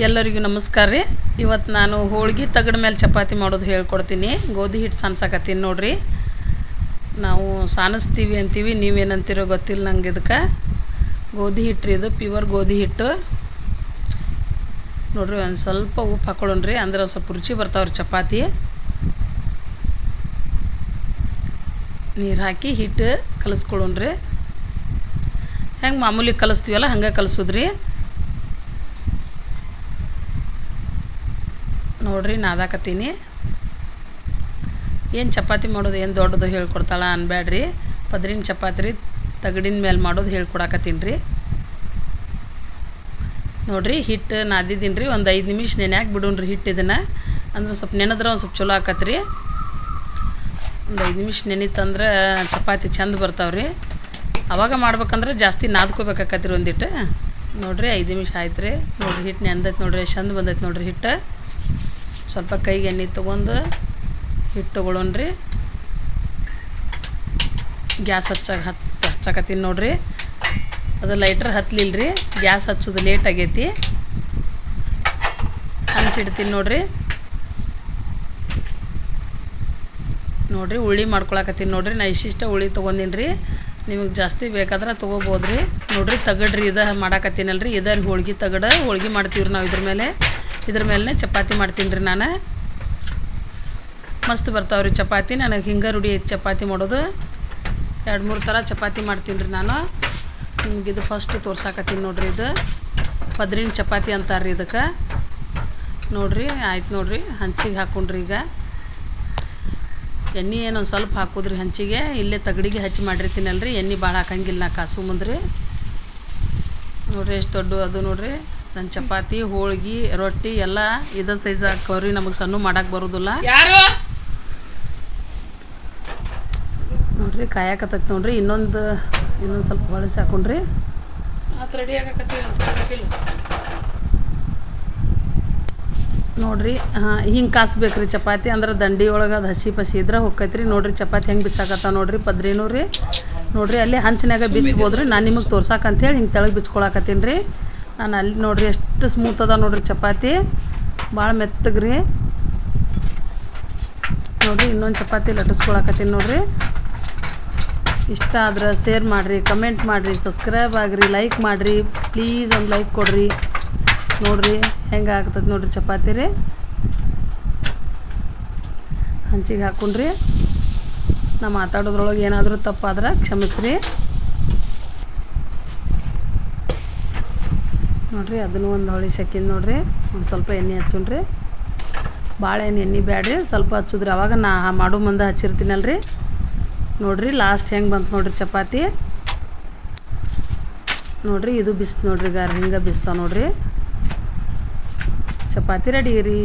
ಎಲ್ಲರಿಗೂ ನಮಸ್ಕಾರ ರೀ. ಇವತ್ತು ನಾನು ಹೋಳಿಗೆ ತಗಡ ಮೇಲೆ ಚಪಾತಿ ಮಾಡೋದು ಹೇಳ್ಕೊಡ್ತೀನಿ. ಗೋಧಿ ಹಿಟ್ಟು ಸಾನ್ಸಕತ್ತೀನಿ ನೋಡ್ರಿ. ನಾವು ಸಾನಿಸ್ತೀವಿ ಅಂತೀವಿ, ನೀವೇನಂತೀರೋ ಗೊತ್ತಿಲ್ಲ ನಂಗೆ. ಇದಕ್ಕೆ ಗೋಧಿ ಹಿಟ್ಟು ರೀ, ಇದು ಪ್ಯೂರ್ ಗೋಧಿ ಹಿಟ್ಟು ನೋಡ್ರಿ. ಒಂದು ಸ್ವಲ್ಪ ಉಪ್ಪು ಹಾಕೊಳ್ಳೋಣ್ರಿ, ಅಂದ್ರೆ ಒಂದು ಸ್ವಲ್ಪ ರುಚಿ ಬರ್ತಾವ್ರಿ ಚಪಾತಿ. ನೀರು ಹಾಕಿ ಹಿಟ್ಟು ಕಲಿಸ್ಕೊಳ್ಳೋಣ್ರಿ. ಹೆಂಗೆ ಮಾಮೂಲಿ ಕಲಿಸ್ತೀವಲ್ಲ ಹಂಗೆ ಕಲಿಸೋದ್ರಿ ನೋಡ್ರಿ. ನಾದಾಕತ್ತೀನಿ. ಏನು ಚಪಾತಿ ಮಾಡೋದು ಏನು ದೊಡ್ಡದು ಹೇಳ್ಕೊಡ್ತಾಳ ಅನ್ಬೇಡ್ರಿ. ಪದ್ರಿನ ಚಪಾತಿ ರೀ, ತಗಡಿನ ಮೇಲೆ ಮಾಡೋದು ಹೇಳ್ಕೊಡಕತ್ತೀನಿ ರೀ. ನೋಡ್ರಿ ಹಿಟ್ಟು ನಾದಿದ್ದೀನಿ ರೀ. ಒಂದು 5 ನಿಮಿಷ ನೆನೆಯಾಕೆ ಬಿಡೋಣ್ರಿ ಹಿಟ್ಟು. ಇದನ್ನು ಅಂದ್ರೆ ಸ್ವಲ್ಪ ನೆನೆದ್ರೆ ಒಂದು ಸ್ವಲ್ಪ ಚಲೋ ಆಕತ್ರಿ. ಒಂದು 5 ನಿಮಿಷ ನೆನಿತಂದ್ರೆ ಚಪಾತಿ ಚಂದ ಬರ್ತಾವ್ರಿ. ಅವಾಗ ಮಾಡ್ಬೇಕಂದ್ರೆ ಜಾಸ್ತಿ ನಾದ್ಕೋಬೇಕಾಕತ್ರಿ ಒಂದಿಟ್ಟು. ನೋಡ್ರಿ 5 ನಿಮಿಷ ಆಯ್ತು ರೀ. ನೋಡ್ರಿ ಹಿಟ್ಟು ನೆಂದೈತೆ ನೋಡ್ರಿ, ಚಂದ ಬಂದೈತೆ ನೋಡ್ರಿ ಹಿಟ್ಟು. ಸ್ವಲ್ಪ ಕೈಗೆ ಎಣ್ಣೆ ತೊಗೊಂಡು ಹಿಟ್ಟು ತೊಗೊಳೋಣ್ರಿ. ಗ್ಯಾಸ್ ಹಚ್ಚಕತ್ತೀನಿ ನೋಡ್ರಿ. ಅದು ಲೈಟ್ರ್ ಹತ್ತಲಿಲ್ಲ ರೀ, ಗ್ಯಾಸ್ ಹಚ್ಚೋದು ಲೇಟ್ ಆಗೈತಿ. ಹಂಚಿಡ್ತೀನಿ ನೋಡ್ರಿ. ನೋಡ್ರಿ ಉಳ್ಳಿ ಮಾಡ್ಕೊಳಕತ್ತೀನಿ ನೋಡ್ರಿ. ನಾ ಇಷ್ಟಿಷ್ಟ ಉಳ್ಳಿ ತೊಗೊಂಡಿನಿ ರೀ. ನಿಮಗೆ ಜಾಸ್ತಿ ಬೇಕಾದ್ರೆ ತೊಗೋಬೋದು ರೀ. ನೋಡ್ರಿ ತಗಡ್ರಿ ಇದು ಮಾಡಾಕತ್ತೀನಲ್ರಿ, ಇದರ ಹೋಳ್ಗೆ ತಗಡು. ಹೋಳ್ಗೆ ಮಾಡ್ತೀವಿ ರೀ ನಾವು ಇದ್ರ ಮೇಲೆ ಚಪಾತಿ ಮಾಡ್ತೀನಿ ರೀ ನಾನು. ಮಸ್ತ್ ಬರ್ತಾವ್ರಿ ಚಪಾತಿ. ನನಗೆ ಹಿಂಗೆ ರೂಢಿ ಐತಿ ಚಪಾತಿ ಮಾಡೋದು. 2-3 ಥರ ಚಪಾತಿ ಮಾಡ್ತೀನಿ ರೀ ನಾನು. ನಿಮ್ಗೆ ಇದು ಫಸ್ಟ್ ತೋರ್ಸಾಕತ್ತೀನಿ ನೋಡ್ರಿ. ಇದು ಪದ್ರಿನ ಚಪಾತಿ ಅಂತಾರೆ ರೀ ಇದಕ್ಕೆ. ನೋಡ್ರಿ ಆಯ್ತು ನೋಡ್ರಿ. ಹಂಚಿಗೆ ಹಾಕೊಂಡ್ರಿ. ಈಗ ಎಣ್ಣೆ ಏನೊಂದು ಸ್ವಲ್ಪ ಹಾಕೋದ್ರಿ ಹಂಚಿಗೆ. ಇಲ್ಲೇ ತಗಡಿಗೆ ಹಚ್ಚಿ ಮಾಡಿರ್ತೀನಲ್ರಿ, ಎಣ್ಣೆ ಭಾಳ ಹಾಕಂಗಿಲ್ಲ ನಾ ಕಾಸು ಮುಂದ್ರಿ. ನೋಡ್ರಿ ಎಷ್ಟು ದೊಡ್ಡ ಅದು ನೋಡ್ರಿ. ನನ್ನ ಚಪಾತಿ ಹೋಳ್ಗೆ ರೊಟ್ಟಿ ಎಲ್ಲ ಇದೇ ಸೈಜ್ ಹಾಕವ್ರಿ. ನಮಗೆ ಸಣ್ಣ ಮಾಡಕ್ಕೆ ಬರೋದಿಲ್ಲ. ಯಾರು ನೋಡ್ರಿ ಕಾಯಕತ್ತೈತಿ ನೋಡ್ರಿ. ಇನ್ನೊಂದು ಸ್ವಲ್ಪ ಹೊಳಸಿ ಹಾಕೊಂಡ್ರಿ. ರೆಡಿ ಆಗಕತ್ತಿ ನೋಡ್ರಿ. ಹಿಂಗೆ ಕಾಸ್ಬೇಕ್ರಿ ಚಪಾತಿ. ಅಂದ್ರೆ ದಂಡಿ ಒಳಗೆ ಅದು ಹಸಿ ಪಸಿ ಇದ್ರೆ ಹೊಕ್ಕೈತ್ರಿ. ನೋಡ್ರಿ ಚಪಾತಿ ಹೆಂಗೆ ಬಿಚ್ಚಾಕತ್ತ ನೋಡ್ರಿ. ಪದ್ರಿನೂ ರೀ ನೋಡ್ರಿ. ಅಲ್ಲಿ ಹಂಚಿನಾಗ ಬಿಚ್ಬೋದು ರೀ. ನಾನು ನಿಮಗೆ ತೋರ್ಸಾಕಂತೇಳಿ ಹಿಂಗೆ ತೆಳಗೆ ಬಿಚ್ಕೊಳಕತ್ತೀನಿ ರೀ ನಾನು. ಅಲ್ಲಿ ನೋಡ್ರಿ ಎಷ್ಟು ಸ್ಮೂತ್ ಅದ ನೋಡ್ರಿ ಚಪಾತಿ, ಭಾಳ ಮೆತ್ತಗ್ರಿ. ನೋಡ್ರಿ ಇನ್ನೊಂದು ಚಪಾತಿ ಲಟ್ಟಿಸ್ಕೊಳಕತ್ತೀನಿ ನೋಡ್ರಿ. ಇಷ್ಟ ಆದ್ರೆ ಶೇರ್ ಮಾಡಿರಿ, ಕಮೆಂಟ್ ಮಾಡಿರಿ, ಸಬ್ಸ್ಕ್ರೈಬ್ ಆಗಿರಿ, ಲೈಕ್ ಮಾಡಿರಿ. ಪ್ಲೀಸ್ ಒಂದು ಲೈಕ್ ಕೊಡ್ರಿ. ನೋಡ್ರಿ ಹೆಂಗೆ ಆಗ್ತದೆ ನೋಡ್ರಿ ಚಪಾತಿ ರೀ. ಹಂಚಿಗೆ ಹಾಕೊಂಡ್ರಿ. ನಾ ಮಾತಾಡೋದ್ರೊಳಗೆ ಏನಾದರೂ ತಪ್ಪಾದ್ರೆ ಕ್ಷಮಿಸ್ರಿ. ನೋಡ್ರಿ ಅದನ್ನು ಒಂದು ಹೊಳಿ ಸೆಕಿಂದು ನೋಡ್ರಿ. ಒಂದು ಸ್ವಲ್ಪ ಎಣ್ಣೆ ಹಚ್ಚೋಣ್ರಿ. ಭಾಳ ಎಣ್ಣೆ ಬ್ಯಾಡ್ರಿ, ಸ್ವಲ್ಪ ಹಚ್ಚೋದ್ರಿ. ಅವಾಗ ನಾ ಮಾಡೋ ಮುಂದೆ ಹಚ್ಚಿರ್ತೀನಲ್ರಿ. ನೋಡ್ರಿ ಲಾಸ್ಟ್ ಹೆಂಗೆ ಬಂತು ನೋಡ್ರಿ ಚಪಾತಿ. ನೋಡ್ರಿ ಇದು ಬಿಸ್ತು ನೋಡ್ರಿ. ಹಿಂಗೆ ಬಿಸ್ತಾವ ನೋಡ್ರಿ. ಚಪಾತಿ ರೆಡಿ ರೀ.